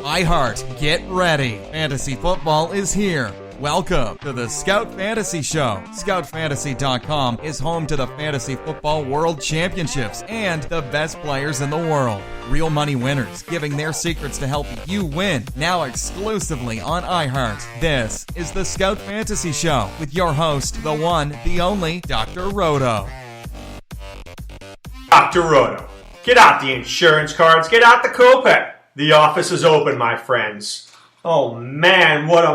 iHeart, get ready. Fantasy football is here. Welcome to the Scout Fantasy Show. ScoutFantasy.com is home to the Fantasy Football World Championships and the best players in the world. Real money winners giving their secrets to help you win. Now exclusively on iHeart. This is the Scout Fantasy Show with your host, the one, the only, Dr. Roto. Dr. Roto. Get out the insurance cards. Get out the copay. The office is open, my friends. Oh man, what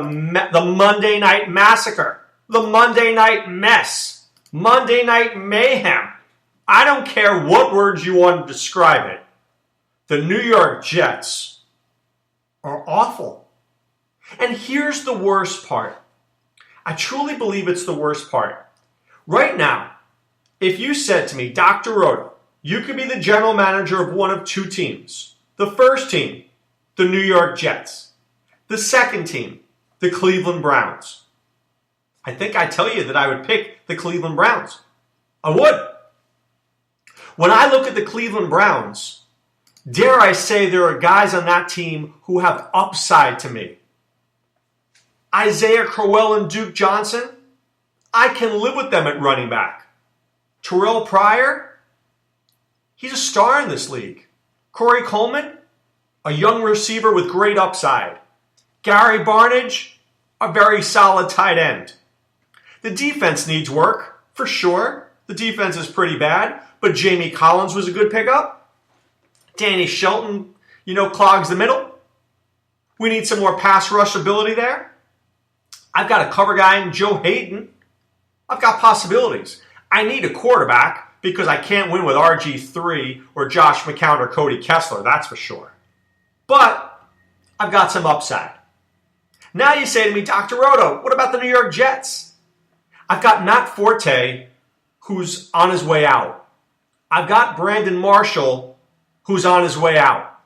the Monday Night Massacre. The Monday Night Mess. Monday Night Mayhem. I don't care what words you want to describe it. The New York Jets are awful. And here's the worst part. I truly believe it's the worst part. Right now, if you said to me, Dr. Roto, you could be the general manager of one of two teams. The first team, the New York Jets. The second team, the Cleveland Browns. I think I tell you that I would pick the Cleveland Browns. I would. When I look at the Cleveland Browns, dare I say there are guys on that team who have upside to me. Isaiah Crowell and Duke Johnson, I can live with them at running back. Terrell Pryor, he's a star in this league. Corey Coleman, a young receiver with great upside. Gary Barnidge, a very solid tight end. The defense needs work, for sure. The defense is pretty bad, but Jamie Collins was a good pickup. Danny Shelton, clogs the middle. We need some more pass rush ability there. I've got a cover guy in Joe Hayden. I've got possibilities. I need a quarterback because I can't win with RG3 or Josh McCown or Cody Kessler, that's for sure. But I've got some upside. Now you say to me, Dr. Roto, what about the New York Jets? I've got Matt Forte, who's on his way out. I've got Brandon Marshall, who's on his way out.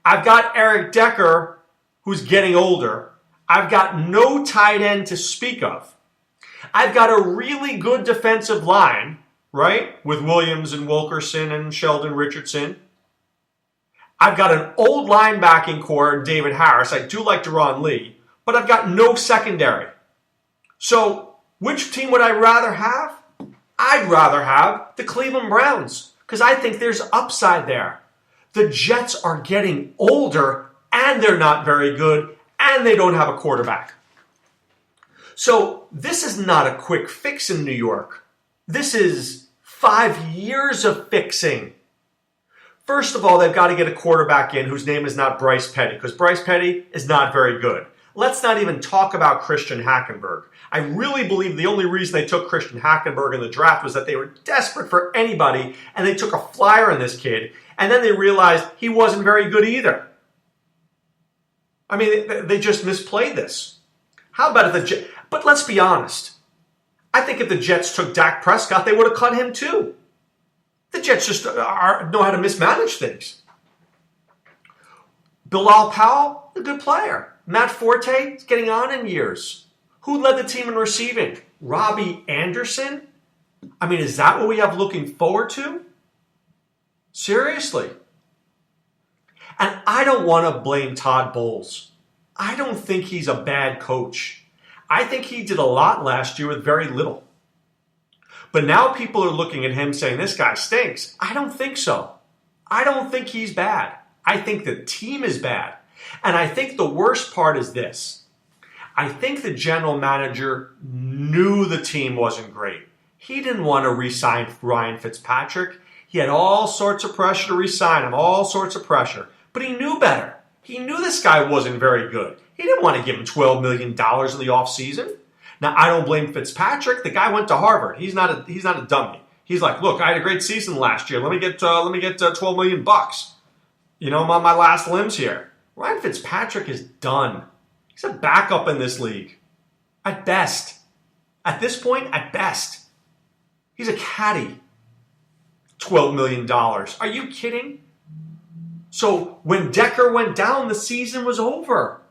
I've got Eric Decker, who's getting older. I've got no tight end to speak of. I've got a really good defensive line, right, with Williams and Wilkerson and Sheldon Richardson. I've got an old linebacking core, David Harris. I do like Deron Lee. But I've got no secondary. So, which team would I rather have? I'd rather have the Cleveland Browns because I think there's upside there. The Jets are getting older and they're not very good and they don't have a quarterback. So, this is not a quick fix in New York. This is 5 years of fixing. First of all, they've got to get a quarterback in whose name is not Bryce Petty because Bryce Petty is not very good. Let's not even talk about Christian Hackenberg. I really believe the only reason they took Christian Hackenberg in the draft was that they were desperate for anybody and they took a flyer on this kid and then they realized he wasn't very good either. I mean, they just misplayed this. How about if the Jets? But let's be honest. I think if the Jets took Dak Prescott, they would have cut him too. The Jets just know how to mismanage things. Bilal Powell, a good player. Matt Forte is getting on in years. Who led the team in receiving? Robbie Anderson? I mean, is that what we have looking forward to? Seriously. And I don't want to blame Todd Bowles. I don't think he's a bad coach. I think he did a lot last year with very little. But now people are looking at him saying, this guy stinks. I don't think so. I don't think he's bad. I think the team is bad. And I think the worst part is this. I think the general manager knew the team wasn't great. He didn't want to re-sign Ryan Fitzpatrick. He had all sorts of pressure to re-sign him, all sorts of pressure. But he knew better. He knew this guy wasn't very good. He didn't want to give him $12 million in the offseason. Now, I don't blame Fitzpatrick. The guy went to Harvard. He's not a dummy. He's like, look, I had a great season last year. Let me get $12 million. I'm on my last limbs here. Ryan Fitzpatrick is done. He's a backup in this league. At best. At this point, at best. He's a caddy. $12 million. Are you kidding? So when Decker went down, the season was over.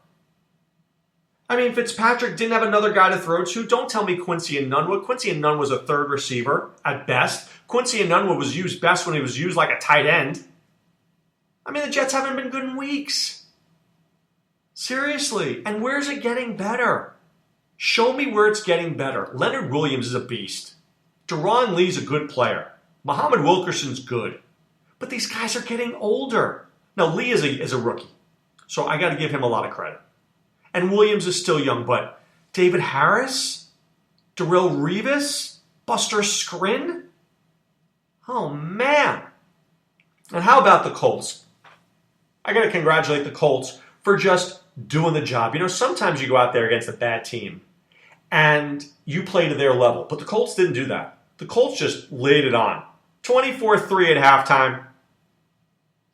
I mean, Fitzpatrick didn't have another guy to throw to. Don't tell me Quincy Enunwa. Quincy Enunwa was a third receiver at best. Quincy Enunwa was used best when he was used like a tight end. I mean, the Jets haven't been good in weeks. Seriously. And where's it getting better? Show me where it's getting better. Leonard Williams is a beast. Deron Lee's a good player. Muhammad Wilkerson's good. But these guys are getting older. Now, Lee is a rookie. So I got to give him a lot of credit. And Williams is still young, but David Harris? Darrelle Revis? Buster Skrine? Oh, man. And how about the Colts? I got to congratulate the Colts for just doing the job. You know, sometimes you go out there against a bad team and you play to their level. But the Colts didn't do that. The Colts just laid it on. 24-3 at halftime.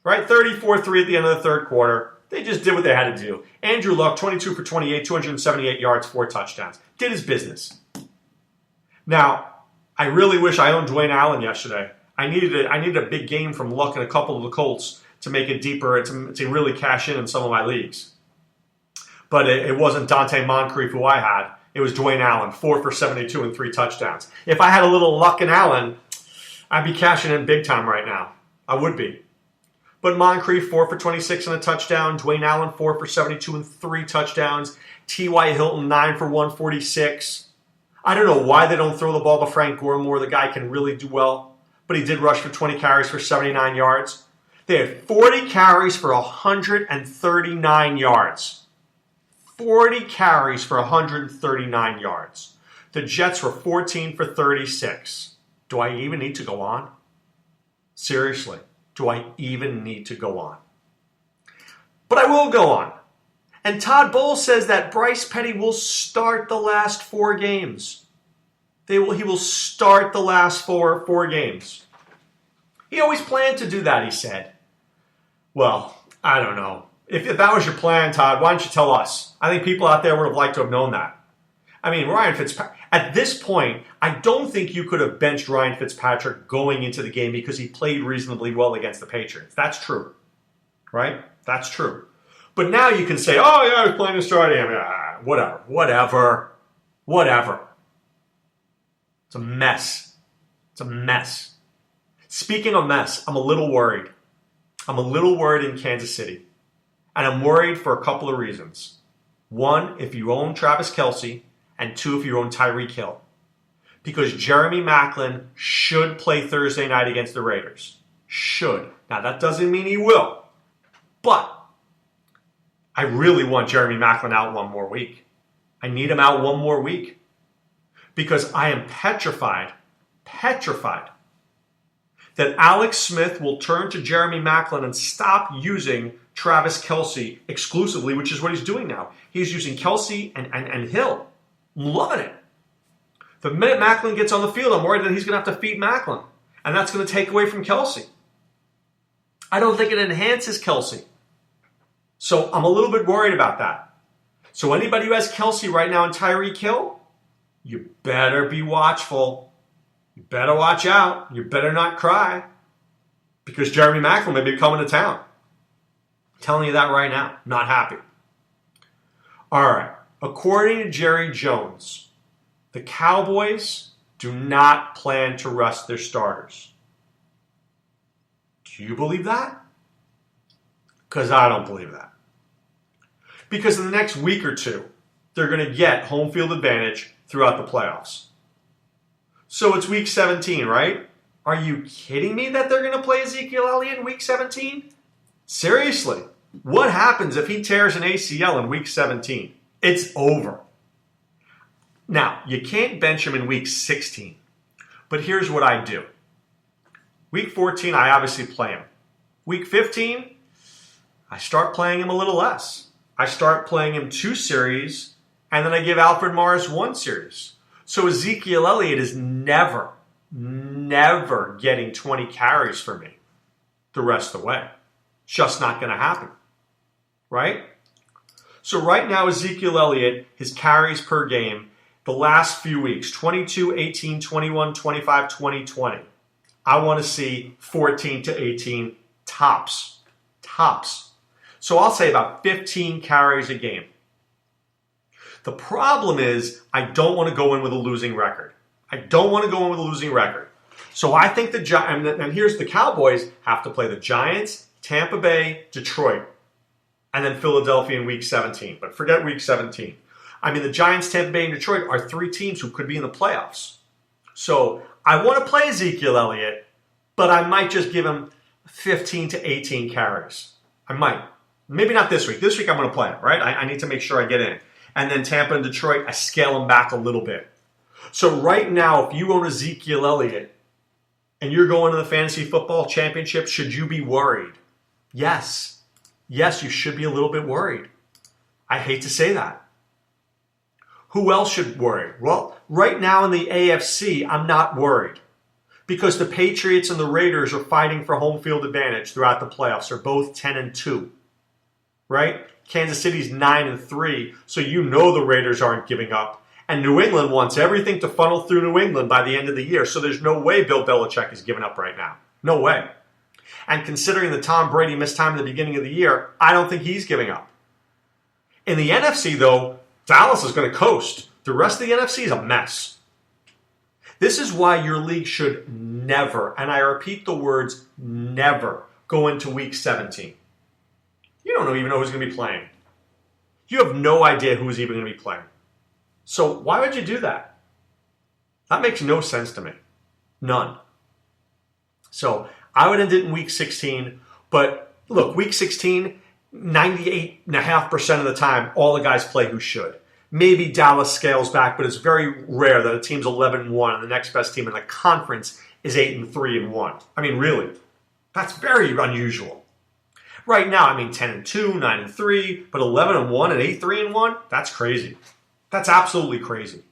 Right? 34-3 at the end of the third quarter. They just did what they had to do. Andrew Luck, 22 for 28, 278 yards, 4 touchdowns. Did his business. Now, I really wish I owned Dwayne Allen yesterday. I needed a big game from Luck and a couple of the Colts to make it deeper, to really cash in some of my leagues. But it wasn't Dante Moncrief who I had. It was Dwayne Allen, 4 for 72 and 3 touchdowns. If I had a little Luck and Allen, I'd be cashing in big time right now. I would be. But Moncrief, 4 for 26 and a touchdown. Dwayne Allen, 4 for 72 and 3 touchdowns. T.Y. Hilton, 9 for 146. I don't know why they don't throw the ball to Frank Gore more. The guy can really do well. But he did rush for 20 carries for 79 yards. They had 40 carries for 139 yards. 40 carries for 139 yards. The Jets were 14 for 36. Do I even need to go on? Seriously, do I even need to go on? But I will go on. And Todd Bowles says that Bryce Petty will start the last 4 games. He will start the last four games. He always planned to do that, he said. Well, I don't know. If that was your plan, Todd, why don't you tell us? I think people out there would have liked to have known that. I mean, Ryan Fitzpatrick, at this point, I don't think you could have benched Ryan Fitzpatrick going into the game because he played reasonably well against the Patriots. That's true, right? That's true. But now you can say, oh, yeah, I was playing to start him. Whatever. It's a mess. It's a mess. Speaking of mess, I'm a little worried. I'm a little worried in Kansas City. And I'm worried for a couple of reasons. 1, if you own Travis Kelce, and 2, if you own Tyreek Hill. Because Jeremy Maclin should play Thursday night against the Raiders. Should. Now, that doesn't mean he will. But I really want Jeremy Maclin out one more week. I need him out one more week. Because I am petrified that Alex Smith will turn to Jeremy Maclin and stop using Travis Kelce exclusively, which is what he's doing now. He's using Kelce and Hill. I'm loving it. The minute Maclin gets on the field, I'm worried that he's going to have to feed Maclin. And that's going to take away from Kelce. I don't think it enhances Kelce. So I'm a little bit worried about that. So anybody who has Kelce right now and Tyreek Hill, you better be watchful. You better watch out. You better not cry. Because Jeremy Maclin may be coming to town. I'm telling you that right now. Not happy. All right. According to Jerry Jones, the Cowboys do not plan to rest their starters. Do you believe that? Because I don't believe that. Because in the next week or two, they're going to get home field advantage throughout the playoffs. So it's week 17, right? Are you kidding me that they're going to play Ezekiel Elliott in week 17? Seriously, what happens if he tears an ACL in week 17? It's over. Now, you can't bench him in week 16. But here's what I do. Week 14, I obviously play him. Week 15, I start playing him a little less. I start playing him 2 series, and then I give Alfred Morris 1 series. So Ezekiel Elliott is never getting 20 carries for me the rest of the way. It's just not going to happen. Right? So right now, Ezekiel Elliott, his carries per game, the last few weeks, 22, 18, 21, 25, 20, 20. I want to see 14 to 18 tops. So I'll say about 15 carries a game. The problem is I don't want to go in with a losing record. So I think and here's the Cowboys have to play the Giants, Tampa Bay, Detroit, and then Philadelphia in Week 17. But forget Week 17. I mean, the Giants, Tampa Bay, and Detroit are three teams who could be in the playoffs. So I want to play Ezekiel Elliott, but I might just give him 15 to 18 carries. I might. Maybe not this week. This week I'm going to play him, right? I need to make sure I get in. And then Tampa and Detroit, I scale him back a little bit. So right now, if you own Ezekiel Elliott and you're going to the Fantasy Football Championship, should you be worried? Yes. Yes, you should be a little bit worried. I hate to say that. Who else should worry? Well, right now in the AFC, I'm not worried because the Patriots and the Raiders are fighting for home field advantage throughout the playoffs. They're both 10-2, right? Kansas City's 9-3, so you know the Raiders aren't giving up. And New England wants everything to funnel through New England by the end of the year, so there's no way Bill Belichick is giving up right now. No way. And considering that Tom Brady missed time at the beginning of the year, I don't think he's giving up. In the NFC, though, Dallas is going to coast. The rest of the NFC is a mess. This is why your league should never, and I repeat the words, never, go into Week 17. You don't even know who's going to be playing. You have no idea who's even going to be playing. So why would you do that? That makes no sense to me. None. So I would end it in Week 16. But look, Week 16, 98.5% of the time, all the guys play who should. Maybe Dallas scales back, but it's very rare that a team's 11-1 and the next best team in the conference is 8-3-1. I mean, really, that's very unusual. Right now, I mean, 10-2, 9-3, but 11-1 and 8-3-1, that's crazy. That's absolutely crazy.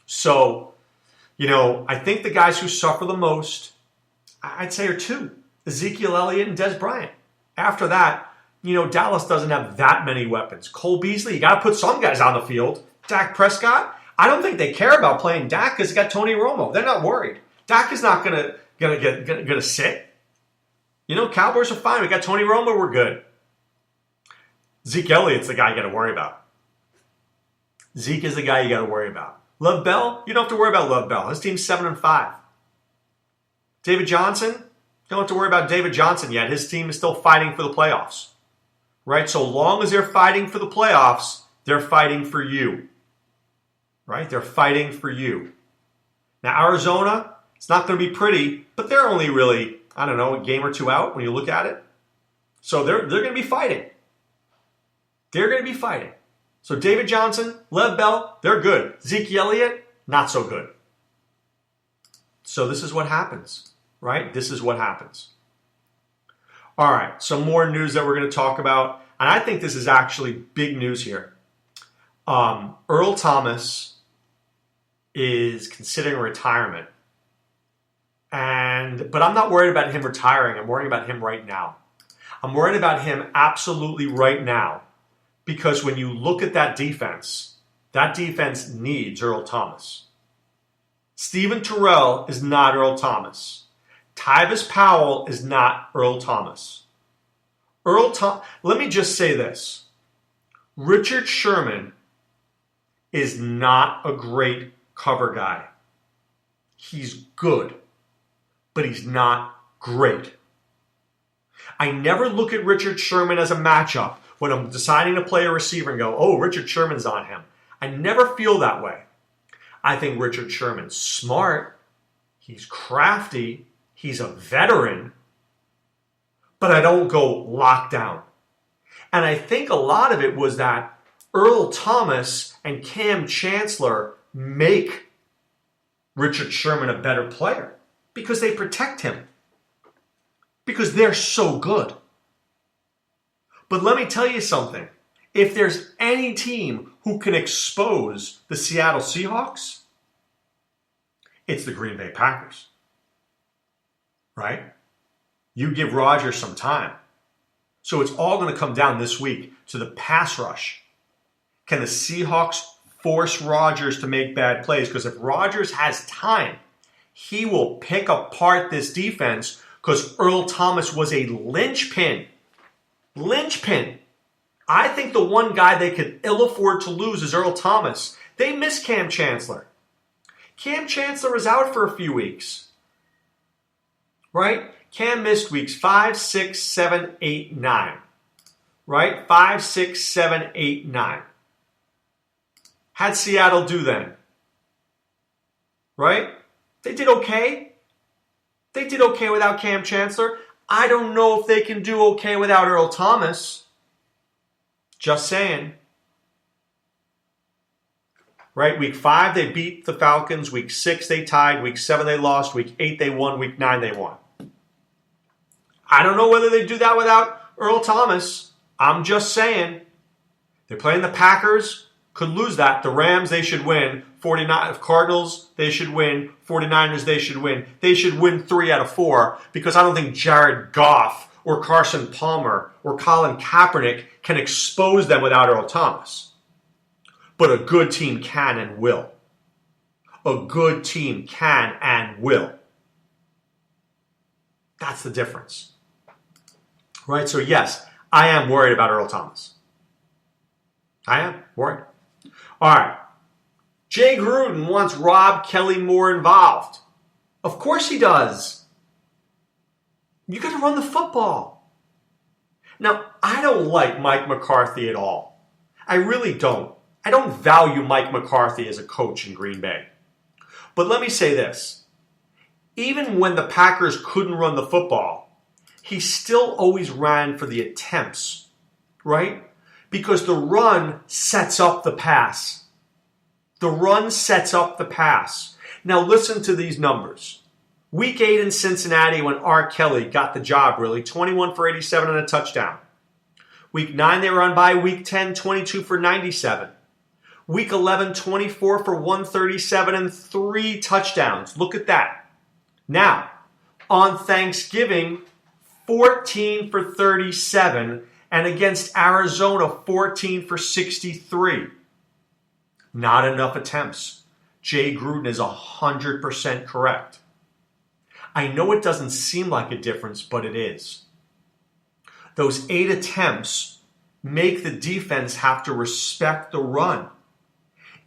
So, I think the guys who suffer the most, I'd say are two, Ezekiel Elliott and Des Bryant. After that, Dallas doesn't have that many weapons. Cole Beasley, you got to put some guys on the field. Dak Prescott, I don't think they care about playing Dak because they got Tony Romo. They're not worried. Dak is not gonna sit. Cowboys are fine. We got Tony Romo. We're good. Zeke Elliott's the guy you got to worry about. Zeke is the guy you got to worry about. Love Bell, you don't have to worry about Love Bell. His team's 7-5. David Johnson, you don't have to worry about David Johnson yet. His team is still fighting for the playoffs. Right? So long as they're fighting for the playoffs, they're fighting for you. Right? They're fighting for you. Now, Arizona, it's not going to be pretty, but they're only really, a game or two out when you look at it. So they're going to be fighting. They're going to be fighting. So David Johnson, Lev Bell, they're good. Zeke Elliott, not so good. So this is what happens, right? This is what happens. All right, some more news that we're going to talk about. And I think this is actually big news here. Earl Thomas is considering retirement. But I'm not worried about him retiring. I'm worried about him right now. I'm worried about him absolutely right now. Because when you look at that defense needs Earl Thomas. Stephen Terrell is not Earl Thomas. Tyvis Powell is not Earl Thomas. Let me just say this. Richard Sherman is not a great cover guy. He's good, but he's not great. I never look at Richard Sherman as a matchup when I'm deciding to play a receiver and go, oh, Richard Sherman's on him. I never feel that way. I think Richard Sherman's smart. He's crafty. He's a veteran. But I don't go lockdown. And I think a lot of it was that Earl Thomas and Cam Chancellor make Richard Sherman a better player because they protect him. Because they're so good. But let me tell you something. If there's any team who can expose the Seattle Seahawks, it's the Green Bay Packers. Right? You give Rodgers some time. So it's all going to come down this week to the pass rush. Can the Seahawks force Rodgers to make bad plays? Because if Rodgers has time, he will pick apart this defense because Earl Thomas was a linchpin. I think the one guy they could ill afford to lose is Earl Thomas. They miss Cam Chancellor. Cam Chancellor is out for a few weeks. Right? Cam missed weeks 5, 6, 7, 8, 9. Right? 5, 6, 7, 8, 9. How'd Seattle do then? Right? They did okay. They did okay without Cam Chancellor. I don't know if they can do okay without Earl Thomas. Just saying. Right? Week 5, they beat the Falcons. Week 6, they tied. Week 7, they lost. Week 8, they won. Week 9, they won. I don't know whether they do that without Earl Thomas. I'm just saying. They're playing the Packers. Could lose that. The Rams, they should win. Cardinals, they should win. 49ers, they should win. They should win 3 out of 4 because I don't think Jared Goff or Carson Palmer or Colin Kaepernick can expose them without Earl Thomas. But a good team can and will. A good team can and will. That's the difference. Right? So yes, I am worried about Earl Thomas. I am worried. All right. Jay Gruden wants Rob Kelly more involved. Of course he does. You got to run the football. Now, I don't like Mike McCarthy at all. I really don't. I don't value Mike McCarthy as a coach in Green Bay. But let me say this. Even when the Packers couldn't run the football, he still always ran for the attempts, right? Because the run sets up the pass. The run sets up the pass. Now listen to these numbers. Week 8 in Cincinnati when R. Kelly got the job really, 21 for 87 and a touchdown. Week 9 they were on bye. Week 10, 22 for 97. Week 11, 24 for 137 and 3 touchdowns. Look at that. Now, on Thanksgiving, 14 for 37 and against Arizona, 14 for 63. Not enough attempts. Jay Gruden is 100% correct. I know it doesn't seem like a difference, but it is. Those 8 attempts make the defense have to respect the run.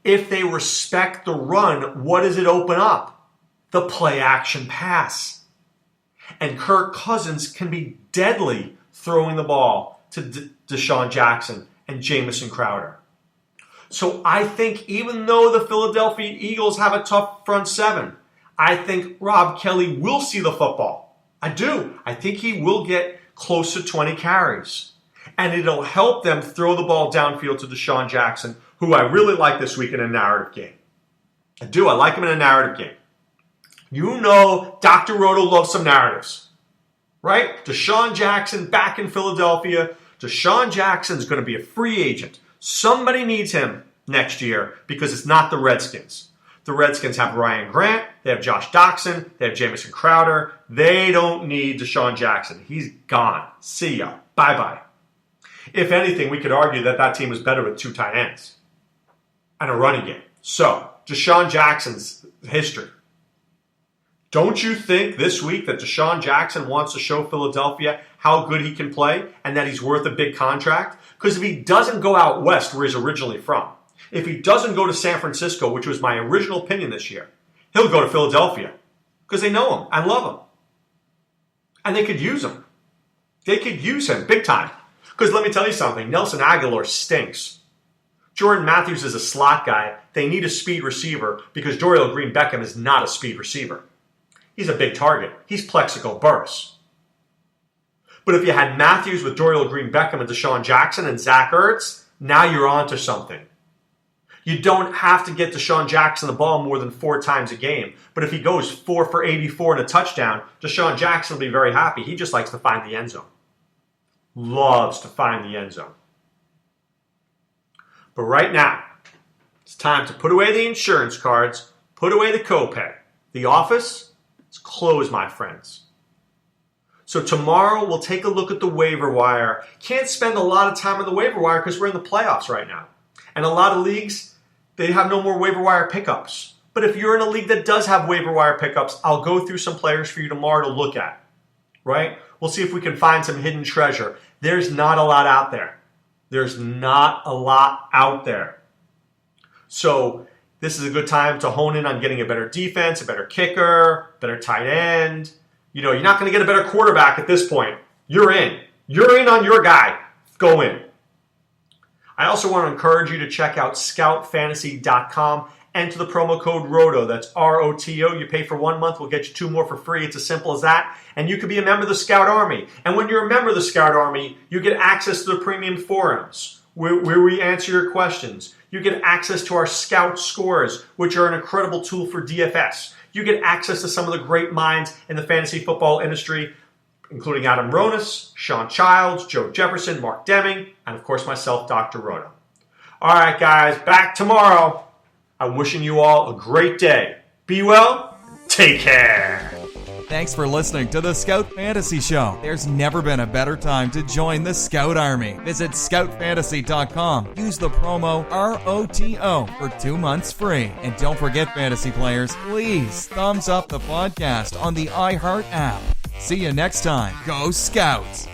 If they respect the run, what does it open up? The play-action pass. And Kirk Cousins can be deadly throwing the ball to Deshaun Jackson and Jamison Crowder. So I think even though the Philadelphia Eagles have a tough front 7, I think Rob Kelly will see the football. I do. I think he will get close to 20 carries. And it'll help them throw the ball downfield to Deshaun Jackson, who I really like this week in a narrative game. I do. I like him in a narrative game. You know Dr. Roto loves some narratives, right? Deshaun Jackson back in Philadelphia. Deshaun Jackson's going to be a free agent. Somebody needs him next year because it's not the Redskins. The Redskins have Ryan Grant. They have Josh Doxson. They have Jamison Crowder. They don't need Deshaun Jackson. He's gone. See ya. Bye-bye. If anything, we could argue that that team is better with 2 tight ends and a running game. So, Deshaun Jackson's history. Don't you think this week that Deshaun Jackson wants to show Philadelphia how good he can play and that he's worth a big contract? Because if he doesn't go out west where he's originally from, if he doesn't go to San Francisco, which was my original opinion this year, he'll go to Philadelphia because they know him and love him. And they could use him. They could use him big time. Because let me tell you something, Nelson Aguilar stinks. Jordan Matthews is a slot guy. They need a speed receiver because Dorial Green-Beckham is not a speed receiver. He's a big target. He's Plexico Burress. But if you had Matthews with Dorial Green-Beckham and Deshaun Jackson and Zach Ertz, now you're on to something. You don't have to get Deshaun Jackson the ball more than 4 times a game. But if he goes 4 for 84 and a touchdown, Deshaun Jackson will be very happy. He just likes to find the end zone. Loves to find the end zone. But right now, it's time to put away the insurance cards, put away the copay. The office is closed, my friends. So tomorrow we'll take a look at the waiver wire. Can't spend a lot of time on the waiver wire because we're in the playoffs right now. And a lot of leagues, they have no more waiver wire pickups. But if you're in a league that does have waiver wire pickups, I'll go through some players for you tomorrow to look at. Right? We'll see if we can find some hidden treasure. There's not a lot out there. There's not a lot out there. So this is a good time to hone in on getting a better defense, a better kicker, better tight end, You're not going to get a better quarterback at this point. You're in. You're in on your guy. Go in. I also want to encourage you to check out scoutfantasy.com. Enter the promo code ROTO. That's ROTO. You pay for 1 month. We'll get you 2 more for free. It's as simple as that. And you can be a member of the Scout Army. And when you're a member of the Scout Army, you get access to the premium forums where we answer your questions. You get access to our Scout Scores, which are an incredible tool for DFS. You get access to some of the great minds in the fantasy football industry, including Adam Ronis, Sean Childs, Joe Jefferson, Mark Deming, and of course myself, Dr. Roto. All right, guys, back tomorrow. I'm wishing you all a great day. Be well. Take care. Thanks for listening to the Scout Fantasy Show. There's never been a better time to join the Scout Army. Visit scoutfantasy.com. Use the promo ROTO for 2 months free. And don't forget, fantasy players, please thumbs up the podcast on the iHeart app. See you next time. Go Scouts!